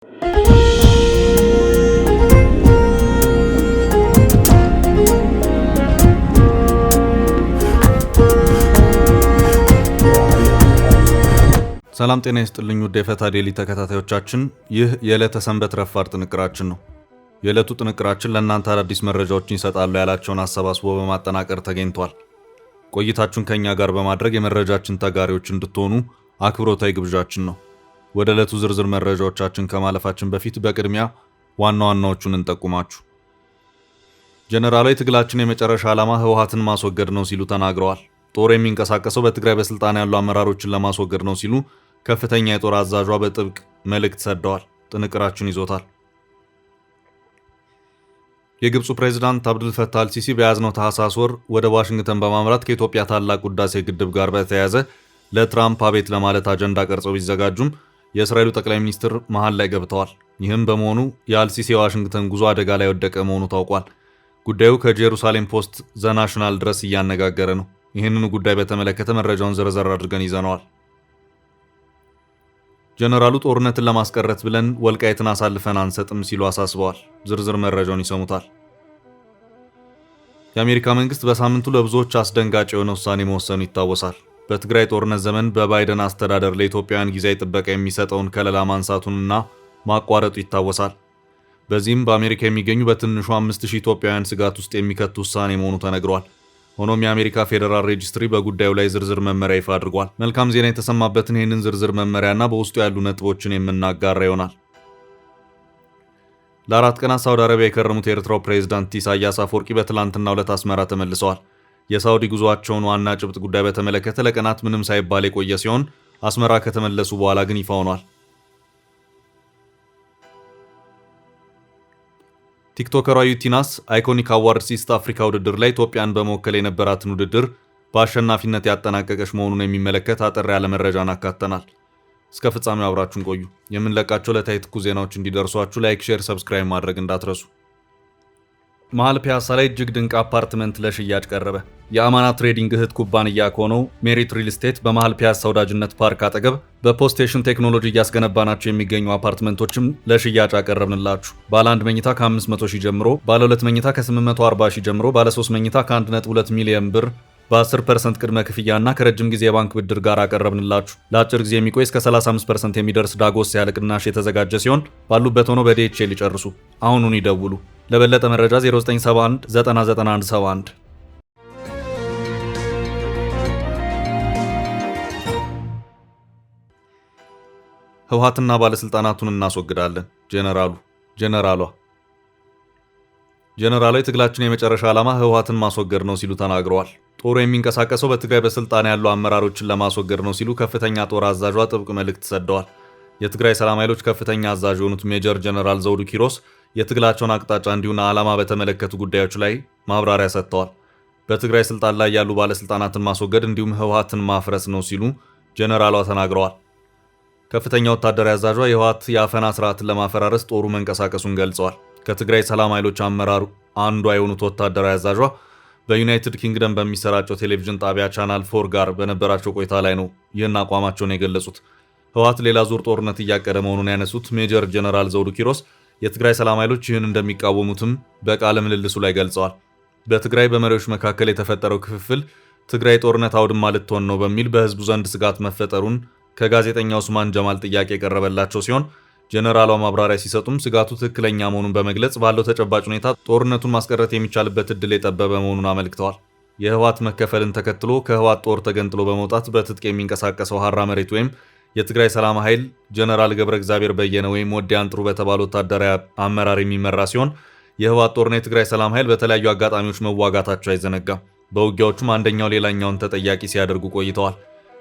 ሰላም ጤና ይስጥልኝ ውድ የፈታ ዴሊ ተከታታዮቻችን፣ ይህ የዕለተ ሰንበት ረፋድ ጥንቅራችን ነው። የዕለቱ ጥንቅራችን ለእናንተ አዳዲስ መረጃዎችን ይሰጣሉ ያላቸውን አሰባስቦ በማጠናቀር ተገኝቷል። ቆይታችሁን ከኛ ጋር በማድረግ የመረጃችን ተጋሪዎች እንድትሆኑ አክብሮታዊ ግብዣችን ነው። ወደ ዕለቱ ዝርዝር መረጃዎቻችን ከማለፋችን በፊት በቅድሚያ ዋና ዋናዎቹን እንጠቁማችሁ። ጀነራላዊ ትግላችን የመጨረሻ ዓላማ ህወሓትን ማስወገድ ነው ሲሉ ተናግረዋል። ጦር የሚንቀሳቀሰው በትግራይ በስልጣን ያሉ አመራሮችን ለማስወገድ ነው ሲሉ ከፍተኛ የጦር አዛዧ በጥብቅ መልእክት ሰደዋል። ጥንቅራችን ይዞታል። የግብፁ ፕሬዝዳንት አብዱል ፈታህ አልሲሲ በያዝነው ታህሳስ ወር ወደ ዋሽንግተን በማምራት ከኢትዮጵያ ታላቅ ህዳሴ ግድብ ጋር በተያያዘ ለትራምፕ አቤት ለማለት አጀንዳ ቀርጸው ቢዘጋጁም የእስራኤሉ ጠቅላይ ሚኒስትር መሃል ላይ ገብተዋል። ይህም በመሆኑ የአልሲሲ የዋሽንግተን ጉዞ አደጋ ላይ ወደቀ መሆኑ ታውቋል። ጉዳዩ ከጄሩሳሌም ፖስት ዘናሽናል ድረስ እያነጋገረ ነው። ይህንኑ ጉዳይ በተመለከተ መረጃውን ዘርዘር አድርገን ይዘነዋል። ጀነራሉ ጦርነትን ለማስቀረት ብለን ወልቃይትን አሳልፈን አንሰጥም ሲሉ አሳስበዋል። ዝርዝር መረጃውን ይሰሙታል። የአሜሪካ መንግስት በሳምንቱ ለብዙዎች አስደንጋጭ የሆነ ውሳኔ መወሰኑ ይታወሳል። በትግራይ ጦርነት ዘመን በባይደን አስተዳደር ለኢትዮጵያውያን ጊዜያዊ ጥበቃ የሚሰጠውን ከለላ ማንሳቱንና ማቋረጡ ይታወሳል። በዚህም በአሜሪካ የሚገኙ በትንሹ 5000 ኢትዮጵያውያን ስጋት ውስጥ የሚከት ውሳኔ መሆኑ ተነግሯል። ሆኖም የአሜሪካ ፌዴራል ሬጅስትሪ በጉዳዩ ላይ ዝርዝር መመሪያ ይፋ አድርጓል። መልካም ዜና የተሰማበትን ይህንን ዝርዝር መመሪያና በውስጡ ያሉ ነጥቦችን የምናጋራ ይሆናል። ለ4 ቀናት ሳውዲ አረቢያ የከረሙት የኤርትራው ፕሬዝዳንት ኢሳያስ አፈወርቂ በትላንትናው ዕለት አስመራ ተመልሰዋል። የሳውዲ ጉዟቸውን ዋና ጭብጥ ጉዳይ በተመለከተ ለቀናት ምንም ሳይባል የቆየ ሲሆን አስመራ ከተመለሱ በኋላ ግን ይፋ ሆኗል። ቲክቶከሯ ዩቲናስ አይኮኒክ አዋርድስ ኢስት አፍሪካ ውድድር ላይ ኢትዮጵያን በመወከል የነበራትን ውድድር በአሸናፊነት ያጠናቀቀች መሆኑን የሚመለከት አጠር ያለ መረጃን አካተናል። እስከ ፍጻሜው አብራችሁን ቆዩ። የምንለቃቸው ዕለታዊ ትኩስ ዜናዎች እንዲደርሷችሁ ላይክ፣ ሼር፣ ሰብስክራይብ ማድረግ እንዳትረሱ። መሃል ፒያሳ ላይ እጅግ ድንቅ አፓርትመንት ለሽያጭ ቀረበ። የአማና ትሬዲንግ እህት ኩባንያ ከሆነው ሜሪት ሪል ስቴት በመሃል ፒያሳ ወዳጅነት ፓርክ አጠገብ በፖስቴሽን ቴክኖሎጂ እያስገነባናቸው የሚገኙ አፓርትመንቶችም ለሽያጭ አቀረብንላችሁ። ባለ 1 መኝታ ከ500,000 ጀምሮ፣ ባለ 2 መኝታ ከ840,000 ጀምሮ፣ ባለ 3 መኝታ ከ1.2 ሚሊዮን ብር በ10% ቅድመ ክፍያና ከረጅም ጊዜ የባንክ ብድር ጋር አቀረብንላችሁ። ለአጭር ጊዜ የሚቆይ እስከ 35% የሚደርስ ዳጎስ ያለ ቅናሽ የተዘጋጀ ሲሆን ባሉበት ሆኖ በዲኤችኤል ይጨርሱ። አሁኑን ይደውሉ። ለበለጠ መረጃ 0971 99171። ህወሓትና ባለስልጣናቱን እናስወግዳለን። ጀነራሏ የትግላችን የመጨረሻ ዓላማ ህወሓትን ማስወገድ ነው ሲሉ ተናግረዋል። ጦሩ የሚንቀሳቀሰው በትግራይ በስልጣን ያሉ አመራሮችን ለማስወገድ ነው ሲሉ ከፍተኛ ጦር አዛዧ ጥብቅ መልእክት ሰደዋል። የትግራይ ሰላም ኃይሎች ከፍተኛ አዛዥ የሆኑት ሜጀር ጀነራል ዘውዱ ኪሮስ የትግላቸውን አቅጣጫ እንዲሁና ዓላማ በተመለከቱ ጉዳዮች ላይ ማብራሪያ ሰጥተዋል። በትግራይ ስልጣን ላይ ያሉ ባለስልጣናትን ማስወገድ እንዲሁም ህወሓትን ማፍረስ ነው ሲሉ ጀነራሏ ተናግረዋል። ከፍተኛ ወታደራዊ አዛዧ የህወሓት የአፈና ስርዓትን ለማፈራረስ ጦሩ መንቀሳቀሱን ገልጸዋል። ከትግራይ ሰላም ኃይሎች አመራሩ አንዷ የሆኑት ወታደራዊ አዛዧ በዩናይትድ ኪንግደም በሚሰራጨው ቴሌቪዥን ጣቢያ ቻናል 4 ጋር በነበራቸው ቆይታ ላይ ነው ይህን አቋማቸውን የገለጹት። ህወሓት ሌላ ዙር ጦርነት እያቀደ መሆኑን ያነሱት ሜጀር ጀነራል ዘውዱ ኪሮስ የትግራይ ሰላም ኃይሎች ይህን እንደሚቃወሙትም በቃለ ምልልሱ ላይ ገልጸዋል። በትግራይ በመሪዎች መካከል የተፈጠረው ክፍፍል ትግራይ ጦርነት አውድማ ልትሆን ነው በሚል በህዝቡ ዘንድ ስጋት መፈጠሩን ከጋዜጠኛ ኡስማን ጀማል ጥያቄ የቀረበላቸው ሲሆን ጀነራሏ ማብራሪያ ሲሰጡም ስጋቱ ትክክለኛ መሆኑን በመግለጽ ባለው ተጨባጭ ሁኔታ ጦርነቱን ማስቀረት የሚቻልበት እድል የጠበበ መሆኑን አመልክተዋል። የህወሓት መከፈልን ተከትሎ ከህወሓት ጦር ተገንጥሎ በመውጣት በትጥቅ የሚንቀሳቀሰው ሀራ መሬት ወይም የትግራይ ሰላም ኃይል ጀነራል ገብረ እግዚአብሔር በየነ ወይም ወዲያን ጥሩ በተባለ ወታደራዊ አመራር የሚመራ ሲሆን የህወሓት ጦርና የትግራይ ሰላም ኃይል በተለያዩ አጋጣሚዎች መዋጋታቸው አይዘነጋም። በውጊያዎቹም አንደኛው ሌላኛውን ተጠያቂ ሲያደርጉ ቆይተዋል።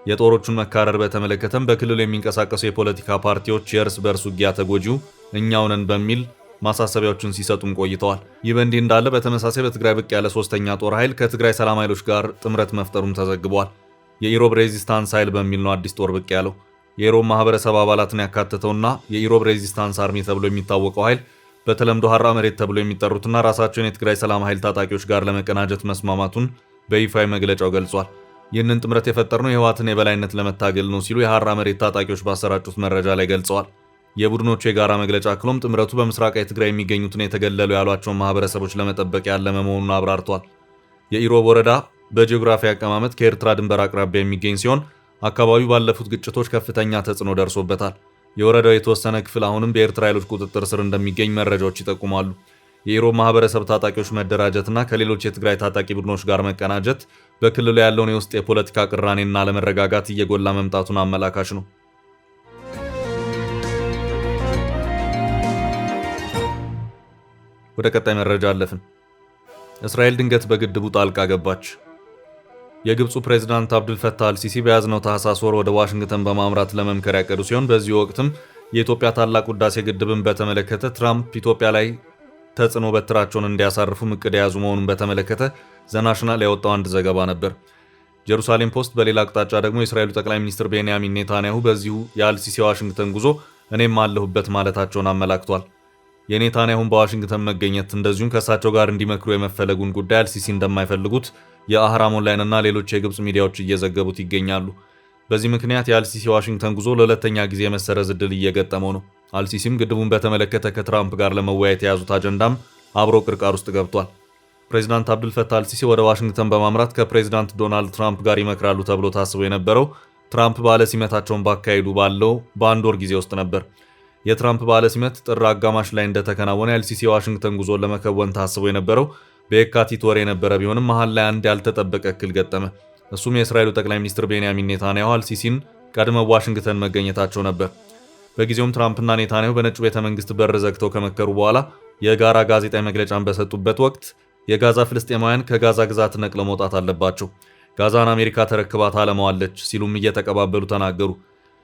የጦሮቹን መካረር በተመለከተም በክልሉ የሚንቀሳቀሱ የፖለቲካ ፓርቲዎች የእርስ በርስ ውጊያ ተጎጂው እኛው ነን በሚል ማሳሰቢያዎችን ሲሰጡም ቆይተዋል። ይህ በእንዲህ እንዳለ በተመሳሳይ በትግራይ ብቅ ያለ 3ኛ ጦር ኃይል ከትግራይ ሰላም ኃይሎች ጋር ጥምረት መፍጠሩም ተዘግቧል። የኢሮብ ሬዚስታንስ ኃይል በሚል ነው አዲስ ጦር ብቅ ያለው። የኢሮብ ማህበረሰብ አባላትን ያካተተውና የኢሮብ ሬዚስታንስ አርሚ ተብሎ የሚታወቀው ኃይል በተለምዶ ሀራ መሬት ተብሎ የሚጠሩትና ራሳቸውን የትግራይ ሰላም ኃይል ታጣቂዎች ጋር ለመቀናጀት መስማማቱን በይፋዊ መግለጫው ገልጿል። ይህንን ጥምረት የፈጠርነው የህወሓትን የበላይነት ለመታገል ነው ሲሉ የሀራ መሬት ታጣቂዎች ባሰራጩት መረጃ ላይ ገልጸዋል። የቡድኖቹ የጋራ መግለጫ አክሎም ጥምረቱ በምስራቃዊ ትግራይ የሚገኙትን የተገለሉ ያሏቸውን ማህበረሰቦች ለመጠበቅ ያለመ መሆኑን አብራርቷል። የኢሮብ ወረዳ በጂኦግራፊ አቀማመጥ ከኤርትራ ድንበር አቅራቢያ የሚገኝ ሲሆን አካባቢው ባለፉት ግጭቶች ከፍተኛ ተጽዕኖ ደርሶበታል። የወረዳው የተወሰነ ክፍል አሁንም በኤርትራ ኃይሎች ቁጥጥር ስር እንደሚገኝ መረጃዎች ይጠቁማሉ። የኢሮብ ማህበረሰብ ታጣቂዎች መደራጀትና ከሌሎች የትግራይ ታጣቂ ቡድኖች ጋር መቀናጀት በክልሉ ያለውን የውስጥ የፖለቲካ ቅራኔና አለመረጋጋት እየጎላ መምጣቱን አመላካች ነው። ወደ ቀጣይ መረጃ አለፍን። እስራኤል ድንገት በግድቡ ጣልቃ ገባች። የግብፁ ፕሬዝዳንት አብዱልፈታህ አልሲሲ በያዝነው ታህሳስ ወር ወደ ዋሽንግተን በማምራት ለመምከር ያቀዱ ሲሆን በዚህ ወቅትም የኢትዮጵያ ታላቅ ህዳሴ ግድብን በተመለከተ ትራምፕ ኢትዮጵያ ላይ ተጽዕኖ በትራቸውን እንዲያሳርፉ እቅድ የያዙ መሆኑን በተመለከተ ዘናሽናል ያወጣው አንድ ዘገባ ነበር። ጀሩሳሌም ፖስት በሌላ አቅጣጫ ደግሞ የእስራኤሉ ጠቅላይ ሚኒስትር ቤንያሚን ኔታንያሁ በዚሁ የአልሲሲ ዋሽንግተን ጉዞ እኔም አለሁበት ማለታቸውን አመላክቷል። የኔታንያሁን በዋሽንግተን መገኘት እንደዚሁም ከእሳቸው ጋር እንዲመክሩ የመፈለጉን ጉዳይ አልሲሲ እንደማይፈልጉት የአህራም ኦንላይንና ሌሎች የግብፅ ሚዲያዎች እየዘገቡት ይገኛሉ። በዚህ ምክንያት የአልሲሲ ዋሽንግተን ጉዞ ለሁለተኛ ጊዜ የመሰረዝ ዕድል እየገጠመው ነው። አልሲሲም ግድቡን በተመለከተ ከትራምፕ ጋር ለመወያየት የያዙት አጀንዳም አብሮ ቅርቃር ውስጥ ገብቷል። ፕሬዚዳንት አብዱልፈታህ አልሲሲ ወደ ዋሽንግተን በማምራት ከፕሬዚዳንት ዶናልድ ትራምፕ ጋር ይመክራሉ ተብሎ ታስቦ የነበረው ትራምፕ በዓለ ሲመታቸውን ባካሄዱ ባለው በአንድ ወር ጊዜ ውስጥ ነበር። የትራምፕ በዓለ ሲመት ጥር አጋማሽ ላይ እንደተከናወነ የአልሲሲ ዋሽንግተን ጉዞን ለመከወን ታስቦ የነበረው በየካቲት ወር የነበረ ቢሆንም መሃል ላይ አንድ ያልተጠበቀ እክል ገጠመ። እሱም የእስራኤሉ ጠቅላይ ሚኒስትር ቤንያሚን ኔታንያሁ አልሲሲን ቀድመው ዋሽንግተን መገኘታቸው ነበር። በጊዜውም ትራምፕና ኔታንያሁ በነጩ ቤተ መንግስት በር ዘግተው ከመከሩ በኋላ የጋራ ጋዜጣዊ መግለጫን በሰጡበት ወቅት የጋዛ ፍልስጤማውያን ከጋዛ ግዛት ነቅለው መውጣት አለባቸው፣ ጋዛን አሜሪካ ተረክባት አለማዋለች ሲሉም እየተቀባበሉ ተናገሩ።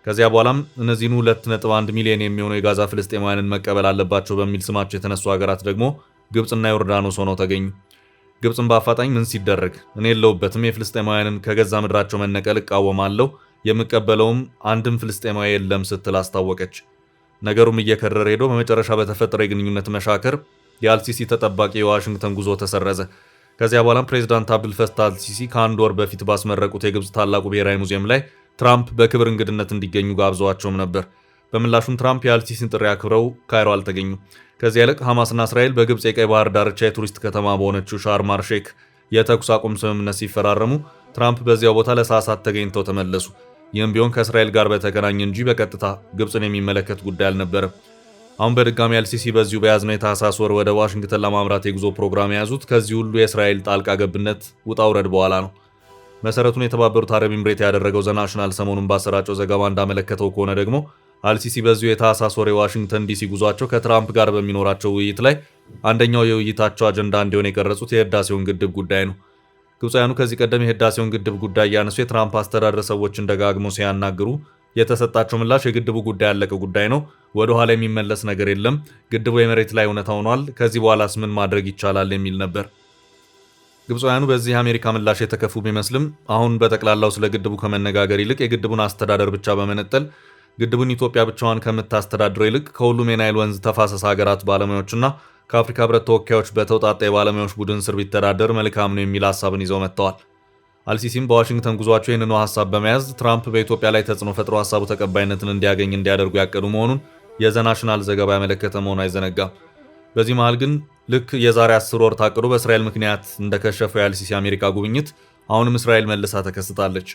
ከዚያ በኋላም እነዚህን 2.1 ሚሊዮን የሚሆኑ የጋዛ ፍልስጤማውያንን መቀበል አለባቸው በሚል ስማቸው የተነሱ ሀገራት ደግሞ ግብፅና ዮርዳኖስ ሆነው ተገኙ። ግብፅን በአፋጣኝ ምን ሲደረግ እኔ የለሁበትም፣ የፍልስጤማውያንን ከገዛ ምድራቸው መነቀል እቃወማለሁ፣ የምቀበለውም አንድም ፍልስጤማዊ የለም ስትል አስታወቀች። ነገሩም እየከረረ ሄዶ በመጨረሻ በተፈጠረ የግንኙነት መሻከር የአልሲሲ ተጠባቂ የዋሽንግተን ጉዞ ተሰረዘ። ከዚያ በኋላም ፕሬዚዳንት አብዱልፈታህ አልሲሲ ከአንድ ወር በፊት ባስመረቁት የግብፅ ታላቁ ብሔራዊ ሙዚየም ላይ ትራምፕ በክብር እንግድነት እንዲገኙ ጋብዘዋቸውም ነበር። በምላሹም ትራምፕ የአልሲሲን ጥሪ አክብረው ካይሮ አልተገኙም። ከዚያ ይልቅ ሐማስና እስራኤል በግብፅ የቀይ ባህር ዳርቻ የቱሪስት ከተማ በሆነችው ሻርም አል-ሼክ የተኩስ አቁም ስምምነት ሲፈራረሙ ትራምፕ በዚያው ቦታ ለሰዓታት ተገኝተው ተመለሱ። ይህም ቢሆን ከእስራኤል ጋር በተገናኘ እንጂ በቀጥታ ግብፅን የሚመለከት ጉዳይ አልነበረም። አሁን በድጋሚ አልሲሲ በዚሁ በያዝነው የታህሳስ ወር ወደ ዋሽንግተን ለማምራት የጉዞ ፕሮግራም የያዙት ከዚህ ሁሉ የእስራኤል ጣልቃ ገብነት ውጣ ውረድ በኋላ ነው። መሰረቱን የተባበሩት አረብ ኤምሬት ያደረገው ዘናሽናል ሰሞኑን ባሰራጨው ዘገባ እንዳመለከተው ከሆነ ደግሞ አልሲሲ በዚሁ የታህሳስ ወር የዋሽንግተን ዲሲ ጉዟቸው ከትራምፕ ጋር በሚኖራቸው ውይይት ላይ አንደኛው የውይይታቸው አጀንዳ እንዲሆን የቀረጹት የህዳሴውን ግድብ ጉዳይ ነው። ግብፃውያኑ ከዚህ ቀደም የህዳሴውን ግድብ ጉዳይ እያነሱ የትራምፕ አስተዳደር ሰዎችን ደጋግመው ሲያናግሩ የተሰጣቸው ምላሽ የግድቡ ጉዳይ ያለቀ ጉዳይ ነው፣ ወደ ኋላ የሚመለስ ነገር የለም፣ ግድቡ የመሬት ላይ እውነታ ሆኗል፣ ከዚህ በኋላስ ምን ማድረግ ይቻላል የሚል ነበር። ግብፃውያኑ በዚህ የአሜሪካ ምላሽ የተከፉ ቢመስልም አሁን በጠቅላላው ስለ ግድቡ ከመነጋገር ይልቅ የግድቡን አስተዳደር ብቻ በመነጠል ግድቡን ኢትዮጵያ ብቻዋን ከምታስተዳድረው ይልቅ ከሁሉም የናይል ወንዝ ተፋሰስ ሀገራት ባለሙያዎችና ከአፍሪካ ህብረት ተወካዮች በተውጣጣ የባለሙያዎች ቡድን ስር ቢተዳደር መልካም ነው የሚል ሀሳብን ይዘው መጥተዋል። አልሲሲም በዋሽንግተን ጉዟቸው ይህንኑ ሀሳብ በመያዝ ትራምፕ በኢትዮጵያ ላይ ተጽዕኖ ፈጥሮ ሀሳቡ ተቀባይነትን እንዲያገኝ እንዲያደርጉ ያቀዱ መሆኑን የዘናሽናል ዘገባ ያመለከተ መሆኑ አይዘነጋም። በዚህ መሃል ግን ልክ የዛሬ 10 ወር ታቅዶ በእስራኤል ምክንያት እንደከሸፈው የአልሲሲ አሜሪካ ጉብኝት አሁንም እስራኤል መልሳ ተከስታለች።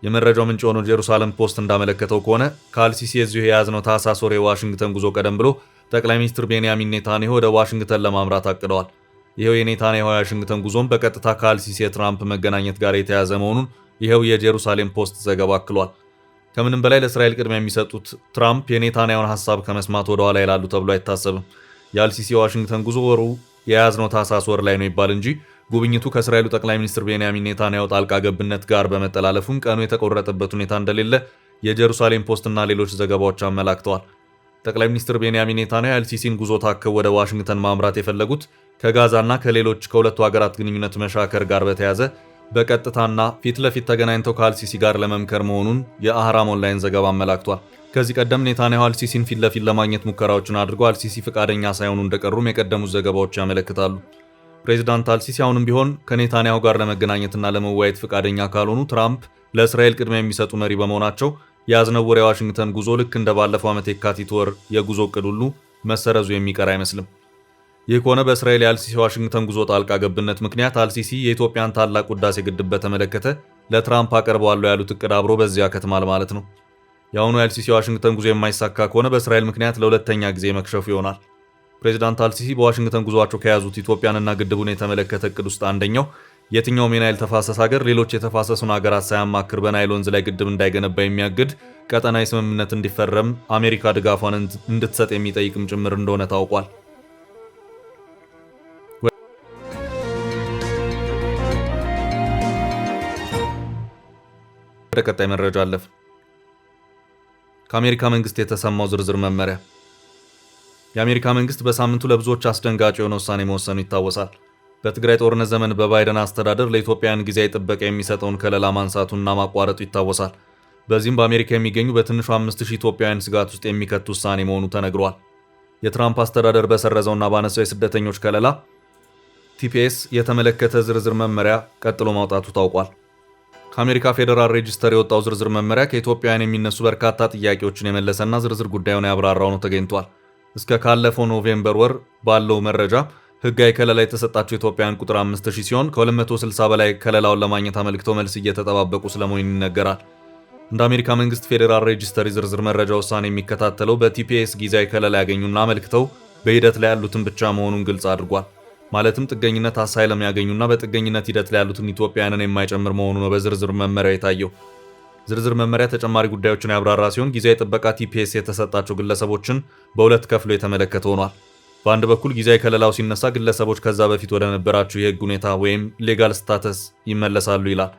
የመረጃው ምንጭ የሆነው ጄሩሳሌም ፖስት እንዳመለከተው ከሆነ ከአልሲሲ የዚሁ የያዝነው ታህሳስ ወር የዋሽንግተን ጉዞ ቀደም ብሎ ጠቅላይ ሚኒስትር ቤንያሚን ኔታንያሁ ወደ ዋሽንግተን ለማምራት አቅደዋል። ይኸው የኔታንያሁ ዋሽንግተን ጉዞም በቀጥታ ከአልሲሲ የትራምፕ መገናኘት ጋር የተያዘ መሆኑን ይኸው የጄሩሳሌም ፖስት ዘገባ አክሏል። ከምንም በላይ ለእስራኤል ቅድሚያ የሚሰጡት ትራምፕ የኔታንያሁን ሀሳብ ከመስማት ወደ ኋላ ይላሉ ተብሎ አይታሰብም። የአልሲሲ ዋሽንግተን ጉዞ ወሩ የያዝነው ታህሳስ ወር ላይ ነው ይባል እንጂ ጉብኝቱ ከእስራኤሉ ጠቅላይ ሚኒስትር ቤንያሚን ኔታንያሁ ጣልቃ ገብነት ጋር በመጠላለፉም ቀኑ የተቆረጠበት ሁኔታ እንደሌለ የጄሩሳሌም ፖስትና ሌሎች ዘገባዎች አመላክተዋል። ጠቅላይ ሚኒስትር ቤንያሚን ኔታንያሁ የአልሲሲን ጉዞ ታከው ወደ ዋሽንግተን ማምራት የፈለጉት ከጋዛና ከሌሎች ከሁለቱ ሀገራት ግንኙነት መሻከር ጋር በተያያዘ በቀጥታና ፊት ለፊት ተገናኝተው ከአልሲሲ ጋር ለመምከር መሆኑን የአህራም ኦንላይን ዘገባ አመላክቷል። ከዚህ ቀደም ኔታንያሁ አልሲሲን ፊት ለፊት ለማግኘት ሙከራዎችን አድርገው አልሲሲ ፈቃደኛ ሳይሆኑ እንደቀሩም የቀደሙት ዘገባዎች ያመለክታሉ። ፕሬዚዳንት አልሲሲ አሁንም ቢሆን ከኔታንያሁ ጋር ለመገናኘትና ለመወያየት ፈቃደኛ ካልሆኑ ትራምፕ ለእስራኤል ቅድሚያ የሚሰጡ መሪ በመሆናቸው የያዝነው ወር የዋሽንግተን ጉዞ ልክ እንደ ባለፈው ዓመት የካቲት ወር የጉዞ እቅድ ሁሉ መሰረዙ የሚቀር አይመስልም። ይህ ከሆነ በእስራኤል የአልሲሲ ዋሽንግተን ጉዞ ጣልቃ ገብነት ምክንያት አልሲሲ የኢትዮጵያን ታላቅ ህዳሴ ግድብ በተመለከተ ለትራምፕ አቀርበዋለሁ ያሉት እቅድ አብሮ በዚያ ከትማል ማለት ነው። የአሁኑ የአልሲሲ ዋሽንግተን ጉዞ የማይሳካ ከሆነ በእስራኤል ምክንያት ለሁለተኛ ጊዜ መክሸፉ ይሆናል። ፕሬዚዳንት አልሲሲ በዋሽንግተን ጉዟቸው ከያዙት ኢትዮጵያንና ግድቡን የተመለከተ እቅድ ውስጥ አንደኛው የትኛውም የናይል ተፋሰስ ሀገር ሌሎች የተፋሰሱን ሀገራት ሳያማክር በናይል ወንዝ ላይ ግድብ እንዳይገነባ የሚያግድ ቀጠናዊ ስምምነት እንዲፈረም አሜሪካ ድጋፏን እንድትሰጥ የሚጠይቅም ጭምር እንደሆነ ታውቋል። ወደ ቀጣይ መረጃ አለፍ። ከአሜሪካ መንግስት የተሰማው ዝርዝር መመሪያ። የአሜሪካ መንግስት በሳምንቱ ለብዙዎች አስደንጋጭ የሆነ ውሳኔ መወሰኑ ይታወሳል። በትግራይ ጦርነት ዘመን በባይደን አስተዳደር ለኢትዮጵያውያን ጊዜያዊ ጥበቃ የሚሰጠውን ከለላ ማንሳቱና ማቋረጡ ይታወሳል። በዚህም በአሜሪካ የሚገኙ በትንሹ 5000 ኢትዮጵያውያን ስጋት ውስጥ የሚከት ውሳኔ መሆኑ ተነግሯል። የትራምፕ አስተዳደር በሰረዘውና ባነሳው የስደተኞች ከለላ ቲፒኤስ የተመለከተ ዝርዝር መመሪያ ቀጥሎ ማውጣቱ ታውቋል። ከአሜሪካ ፌዴራል ሬጂስተር የወጣው ዝርዝር መመሪያ ከኢትዮጵያውያን የሚነሱ በርካታ ጥያቄዎችን የመለሰና ዝርዝር ጉዳዩን ያብራራው ነው ተገኝቷል። እስከ ካለፈው ኖቬምበር ወር ባለው መረጃ ህጋዊ ከለላ የተሰጣቸው ኢትዮጵያውያን ቁጥር 5000 ሲሆን ከ260 በላይ ከለላውን ለማግኘት አመልክተው መልስ እየተጠባበቁ ስለመሆኑ ይነገራል። እንደ አሜሪካ መንግስት ፌዴራል ሬጂስተር ዝርዝር መረጃ ውሳኔ የሚከታተለው በቲፒኤስ ጊዜያዊ ከለላ ያገኙና አመልክተው በሂደት ላይ ያሉትን ብቻ መሆኑን ግልጽ አድርጓል። ማለትም ጥገኝነት አሳይለም ያገኙና በጥገኝነት ሂደት ላይ ያሉትን ኢትዮጵያውያንን የማይጨምር መሆኑ ነው በዝርዝር መመሪያው የታየው። ዝርዝር መመሪያ ተጨማሪ ጉዳዮችን ያብራራ ሲሆን ጊዜያዊ ጥበቃ ቲፒኤስ የተሰጣቸው ግለሰቦችን በሁለት ከፍሎ የተመለከተ ሆኗል። በአንድ በኩል ጊዜያዊ ከለላው ሲነሳ ግለሰቦች ከዛ በፊት ወደ ነበራቸው የህግ ሁኔታ ወይም ሌጋል ስታተስ ይመለሳሉ ይላል።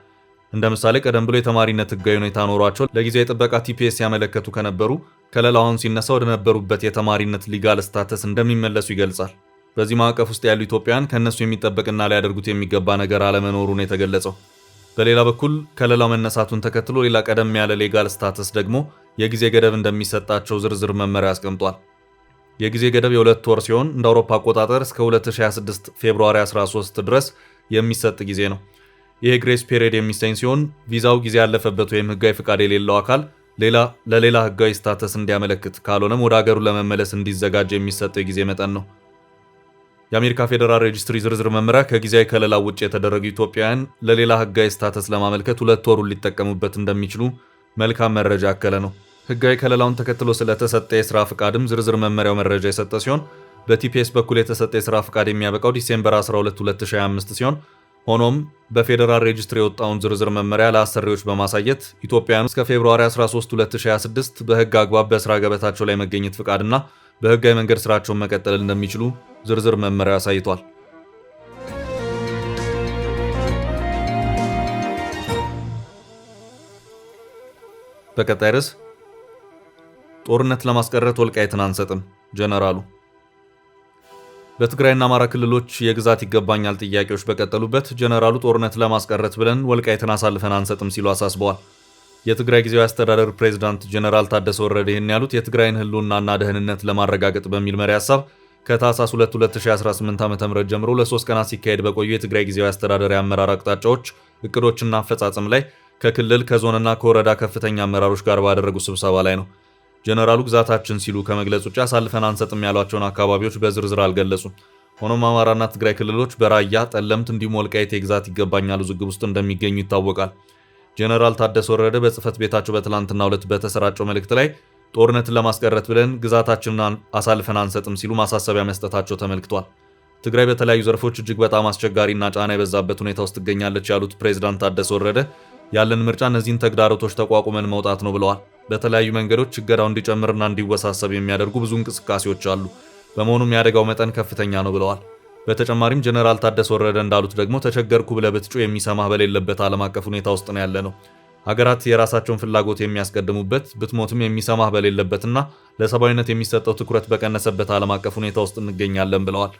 እንደ ምሳሌ ቀደም ብሎ የተማሪነት ህጋዊ ሁኔታ ኖሯቸው ለጊዜያዊ ጥበቃ ቲፒኤስ ያመለከቱ ከነበሩ ከለላውን ሲነሳ ወደ ነበሩበት የተማሪነት ሊጋል ስታተስ እንደሚመለሱ ይገልጻል። በዚህ ማዕቀፍ ውስጥ ያሉ ኢትዮጵያውያን ከእነሱ የሚጠበቅና ሊያደርጉት የሚገባ ነገር አለመኖሩ ነው የተገለጸው። በሌላ በኩል ከለላው መነሳቱን ተከትሎ ሌላ ቀደም ያለ ሌጋል ስታተስ ደግሞ የጊዜ ገደብ እንደሚሰጣቸው ዝርዝር መመሪያ አስቀምጧል። የጊዜ ገደብ የ2 ወር ሲሆን እንደ አውሮፓ አቆጣጠር እስከ 2026 ፌብሩዋሪ 13 ድረስ የሚሰጥ ጊዜ ነው። ይህ ግሬስ ፔሪየድ የሚሰኝ ሲሆን ቪዛው ጊዜ ያለፈበት ወይም ህጋዊ ፍቃድ የሌለው አካል ለሌላ ህጋዊ ስታተስ እንዲያመለክት ካልሆነም ወደ ሀገሩ ለመመለስ እንዲዘጋጅ የሚሰጠው የጊዜ መጠን ነው። የአሜሪካ ፌዴራል ሬጂስትሪ ዝርዝር መመሪያ ከጊዜያዊ ከለላ ውጭ የተደረጉ ኢትዮጵያውያን ለሌላ ህጋዊ ስታተስ ለማመልከት 2 ወሩን ሊጠቀሙበት እንደሚችሉ መልካም መረጃ ያከለ ነው። ህጋዊ ከለላውን ተከትሎ ስለተሰጠ የሥራ ፍቃድም ዝርዝር መመሪያው መረጃ የሰጠ ሲሆን በቲፒኤስ በኩል የተሰጠ የሥራ ፍቃድ የሚያበቃው ዲሴምበር 12 2025 ሲሆን ሆኖም በፌዴራል ሬጂስትሪ የወጣውን ዝርዝር መመሪያ ለአሰሪዎች በማሳየት ኢትዮጵያውያኑ እስከ ፌብሩዋሪ 13 2026 በህግ አግባብ በስራ ገበታቸው ላይ መገኘት ፍቃድና በህጋዊ መንገድ ስራቸውን መቀጠል እንደሚችሉ ዝርዝር መመሪያ አሳይቷል። በቀጣይ ርዕስ ጦርነት ለማስቀረት ወልቃይትን አንሰጥም ጀነራሉ። በትግራይና አማራ ክልሎች የግዛት ይገባኛል ጥያቄዎች በቀጠሉበት ጀነራሉ ጦርነት ለማስቀረት ብለን ወልቃይትን አሳልፈን አንሰጥም ሲሉ አሳስበዋል። የትግራይ ጊዜያዊ አስተዳደር ፕሬዝዳንት ጀነራል ታደሰ ወረደ ይህን ያሉት የትግራይን ህልውናና ደህንነት ለማረጋገጥ በሚል መሪ ሐሳብ ከታህሳስ 2 2018 ዓ.ም ጀምሮ ለ3 ቀናት ሲካሄድ በቆዩ የትግራይ ጊዜያዊ አስተዳደር የአመራር አቅጣጫዎች፣ እቅዶችና አፈጻጸም ላይ ከክልል ከዞንና ከወረዳ ከፍተኛ አመራሮች ጋር ባደረጉ ስብሰባ ላይ ነው። ጀነራሉ ግዛታችን ሲሉ ከመግለጽ ውጭ አሳልፈን አንሰጥም ያሏቸውን አካባቢዎች በዝርዝር አልገለጹም። ሆኖም አማራና ትግራይ ክልሎች በራያ ጠለምት፣ እንዲሁም ወልቃይት የግዛት ይገባኛል ውዝግብ ውስጥ እንደሚገኙ ይታወቃል። ጀነራል ታደሰ ወረደ በጽህፈት ቤታቸው በትላንትናው ዕለት በተሰራጨው መልእክት ላይ ጦርነትን ለማስቀረት ብለን ግዛታችንን አሳልፈን አንሰጥም ሲሉ ማሳሰቢያ መስጠታቸው ተመልክቷል። ትግራይ በተለያዩ ዘርፎች እጅግ በጣም አስቸጋሪና ጫና የበዛበት ሁኔታ ውስጥ ትገኛለች ያሉት ፕሬዝዳንት ታደሰ ወረደ ያለን ምርጫ እነዚህን ተግዳሮቶች ተቋቁመን መውጣት ነው ብለዋል። በተለያዩ መንገዶች ችግሩ እንዲጨምርና እንዲወሳሰብ የሚያደርጉ ብዙ እንቅስቃሴዎች አሉ። በመሆኑም የአደጋው መጠን ከፍተኛ ነው ብለዋል። በተጨማሪም ጀነራል ታደሰ ወረደ እንዳሉት ደግሞ ተቸገርኩ ብለህ ብትጮህ የሚሰማህ በሌለበት ዓለም አቀፍ ሁኔታ ውስጥ ነው ያለ ነው። ሀገራት የራሳቸውን ፍላጎት የሚያስቀድሙበት ብትሞትም የሚሰማህ በሌለበትና ለሰብአዊነት የሚሰጠው ትኩረት በቀነሰበት ዓለም አቀፍ ሁኔታ ውስጥ እንገኛለን ብለዋል።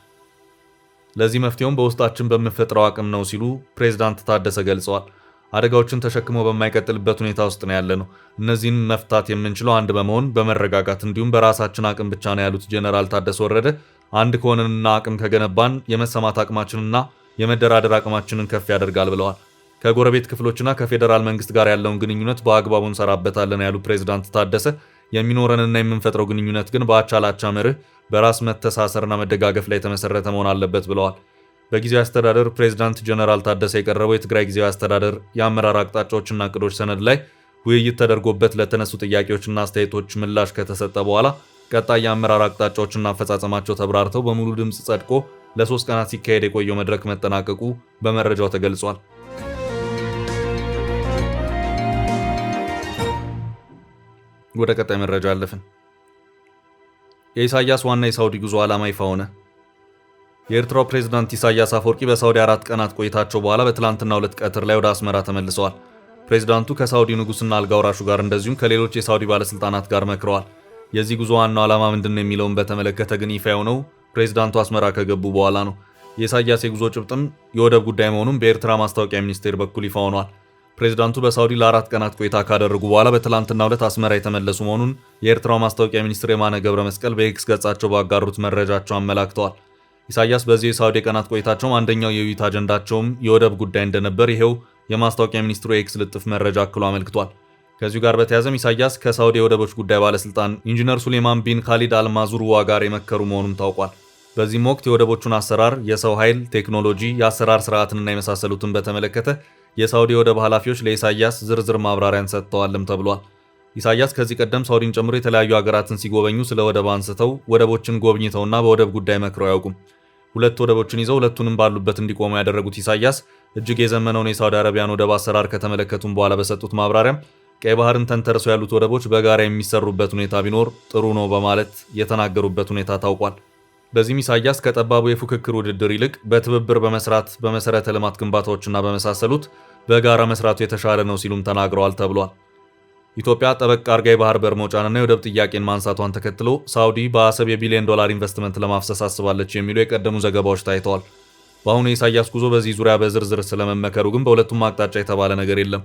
ለዚህ መፍትሄውም በውስጣችን በምንፈጥረው አቅም ነው ሲሉ ፕሬዝዳንት ታደሰ ገልጸዋል። አደጋዎችን ተሸክሞ በማይቀጥልበት ሁኔታ ውስጥ ነው ያለ ነው። እነዚህን መፍታት የምንችለው አንድ በመሆን በመረጋጋት እንዲሁም በራሳችን አቅም ብቻ ነው ያሉት ጀነራል ታደሰ ወረደ አንድ ከሆነንና አቅም ከገነባን የመሰማት አቅማችንና የመደራደር አቅማችንን ከፍ ያደርጋል ብለዋል። ከጎረቤት ክፍሎችና ከፌዴራል መንግስት ጋር ያለውን ግንኙነት በአግባቡ እንሰራበታለን ያሉ ፕሬዝዳንት ታደሰ የሚኖረንና የምንፈጥረው ግንኙነት ግን በአቻላቻ መርህ በራስ መተሳሰርና መደጋገፍ ላይ የተመሰረተ መሆን አለበት ብለዋል። በጊዜያዊ አስተዳደር ፕሬዝዳንት ጀነራል ታደሰ የቀረበው የትግራይ ጊዜያዊ አስተዳደር የአመራር አቅጣጫዎችና እቅዶች ሰነድ ላይ ውይይት ተደርጎበት ለተነሱ ጥያቄዎችና አስተያየቶች ምላሽ ከተሰጠ በኋላ ቀጣይ የአመራር አቅጣጫዎችና አፈጻጸማቸው ተብራርተው በሙሉ ድምፅ ጸድቆ ለ3 ቀናት ሲካሄድ የቆየው መድረክ መጠናቀቁ በመረጃው ተገልጿል። ወደ ቀጣይ መረጃ አለፍን። የኢሳያስ ዋና የሳውዲ ጉዞ ዓላማ ይፋ ሆነ። የኤርትራው ፕሬዝዳንት ኢሳያስ አፈወርቂ በሳውዲ 4 ቀናት ቆይታቸው በኋላ በትላንትናው ዕለት ቀትር ላይ ወደ አስመራ ተመልሰዋል። ፕሬዝዳንቱ ከሳውዲ ንጉስና አልጋ ወራሹ ጋር እንደዚሁም ከሌሎች የሳውዲ ባለስልጣናት ጋር መክረዋል። የዚህ ጉዞ ዋናው ዓላማ ምንድነው የሚለውን በተመለከተ ግን ይፋ የሆነው ፕሬዝዳንቱ አስመራ ከገቡ በኋላ ነው። የኢሳያስ የጉዞ ጭብጥም የወደብ ጉዳይ መሆኑን በኤርትራ ማስታወቂያ ሚኒስቴር በኩል ይፋ ሆኗል። ፕሬዝዳንቱ በሳውዲ ለ4 ቀናት ቆይታ ካደረጉ በኋላ በትላንትናው ዕለት አስመራ የተመለሱ መሆኑን የኤርትራው ማስታወቂያ ሚኒስትር የማነ ገብረ መስቀል በኤክስ ገጻቸው ባጋሩት መረጃቸው አመላክተዋል። ኢሳያስ በዚህ የሳውዲ ቀናት ቆይታቸውም አንደኛው የውይይት አጀንዳቸውም የወደብ ጉዳይ እንደነበር ይሄው የማስታወቂያ ሚኒስትሩ የኤክስ ልጥፍ መረጃ አክሎ አመልክቷል። ከዚሁ ጋር በተያያዘም ኢሳያስ ከሳውዲ የወደቦች ጉዳይ ባለስልጣን ኢንጂነር ሱሌማን ቢን ካሊድ አልማዙርዋ ጋር የመከሩ መሆኑም ታውቋል። በዚህም ወቅት የወደቦቹን አሰራር፣ የሰው ኃይል፣ ቴክኖሎጂ፣ የአሰራር ስርዓትንና የመሳሰሉትን በተመለከተ የሳውዲ የወደብ ኃላፊዎች ለኢሳያስ ዝርዝር ማብራሪያን ሰጥተዋልም ተብሏል። ኢሳያስ ከዚህ ቀደም ሳውዲን ጨምሮ የተለያዩ ሀገራትን ሲጎበኙ ስለ ወደብ አንስተው ወደቦችን ጎብኝተውና በወደብ ጉዳይ መክረው አያውቁም። 2 ወደቦችን ይዘው ሁለቱንም ባሉበት እንዲቆሙ ያደረጉት ኢሳያስ እጅግ የዘመነውን የሳውዲ አረቢያን ወደብ አሰራር ከተመለከቱም በኋላ በሰጡት ማብራሪያም ቀይ ባህርን ተንተርሰው ያሉት ወደቦች በጋራ የሚሰሩበት ሁኔታ ቢኖር ጥሩ ነው በማለት የተናገሩበት ሁኔታ ታውቋል። በዚህም ኢሳያስ ከጠባቡ የፉክክር ውድድር ይልቅ በትብብር በመስራት በመሰረተ ልማት ግንባታዎችና በመሳሰሉት በጋራ መስራቱ የተሻለ ነው ሲሉም ተናግረዋል ተብሏል። ኢትዮጵያ ጠበቅ አርጋ የባህር በር መውጫንና የወደብ ጥያቄን ማንሳቷን ተከትሎ ሳውዲ በአሰብ የቢሊዮን ዶላር ኢንቨስትመንት ለማፍሰስ አስባለች የሚሉ የቀደሙ ዘገባዎች ታይተዋል። በአሁኑ የኢሳያስ ጉዞ በዚህ ዙሪያ በዝርዝር ስለመመከሩ ግን በሁለቱም አቅጣጫ የተባለ ነገር የለም።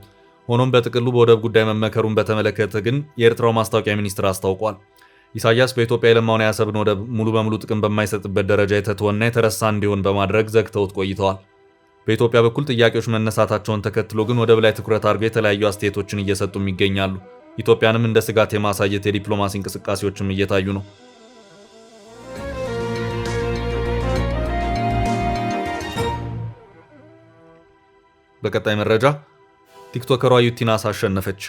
ሆኖም በጥቅሉ በወደብ ጉዳይ መመከሩን በተመለከተ ግን የኤርትራው ማስታወቂያ ሚኒስትር አስታውቋል። ኢሳያስ በኢትዮጵያ የለማውን የአሰብን ወደብ ሙሉ በሙሉ ጥቅም በማይሰጥበት ደረጃ የተተወና የተረሳ እንዲሆን በማድረግ ዘግተውት ቆይተዋል። በኢትዮጵያ በኩል ጥያቄዎች መነሳታቸውን ተከትሎ ግን ወደብ ላይ ትኩረት አድርገው የተለያዩ አስተያየቶችን እየሰጡም ይገኛሉ። ኢትዮጵያንም እንደ ስጋት የማሳየት የዲፕሎማሲ እንቅስቃሴዎችም እየታዩ ነው። በቀጣይ መረጃ ቲክቶከሯ ዩቲናስ አሸነፈች።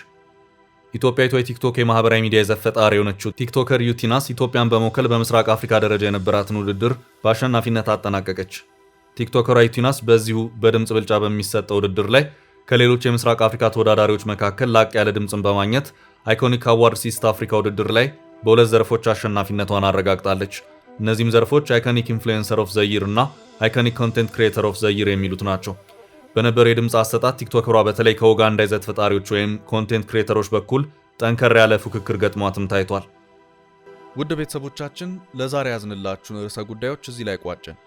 ኢትዮጵያዊቷ የቲክቶክ የማህበራዊ ሚዲያ የዘርፍ ፈጣሪ የሆነችው ቲክቶከር ዩቲናስ ኢትዮጵያን በመወከል በምስራቅ አፍሪካ ደረጃ የነበራትን ውድድር በአሸናፊነት አጠናቀቀች። ቲክቶከሯ ዩቲናስ በዚሁ በድምፅ ብልጫ በሚሰጠው ውድድር ላይ ከሌሎች የምስራቅ አፍሪካ ተወዳዳሪዎች መካከል ላቅ ያለ ድምፅን በማግኘት አይኮኒክ አዋርድስ ኢስት አፍሪካ ውድድር ላይ በ2 ዘርፎች አሸናፊነቷን አረጋግጣለች። እነዚህም ዘርፎች አይኮኒክ ኢንፍሉዌንሰር ኦፍ ዘ ይር እና አይኮኒክ ኮንቴንት ክሪኤተር ኦፍ ዘ ይር የሚሉት ናቸው። በነበረው የድምፅ አሰጣጥ ቲክቶከሯ በተለይ ከኡጋንዳ ይዘት ፈጣሪዎች ወይም ኮንቴንት ክሪኤተሮች በኩል ጠንከር ያለ ፉክክር ገጥሟትም ታይቷል። ውድ ቤተሰቦቻችን ለዛሬ ያዝንላችሁን ርዕሰ ጉዳዮች እዚህ ላይ ቋጨን።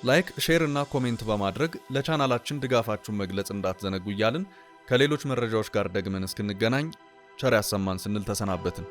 ላይክ፣ ሼር እና ኮሜንት በማድረግ ለቻናላችን ድጋፋችሁን መግለጽ እንዳትዘነጉ እያልን ከሌሎች መረጃዎች ጋር ደግመን እስክንገናኝ ቸር ያሰማን ስንል ተሰናበትን።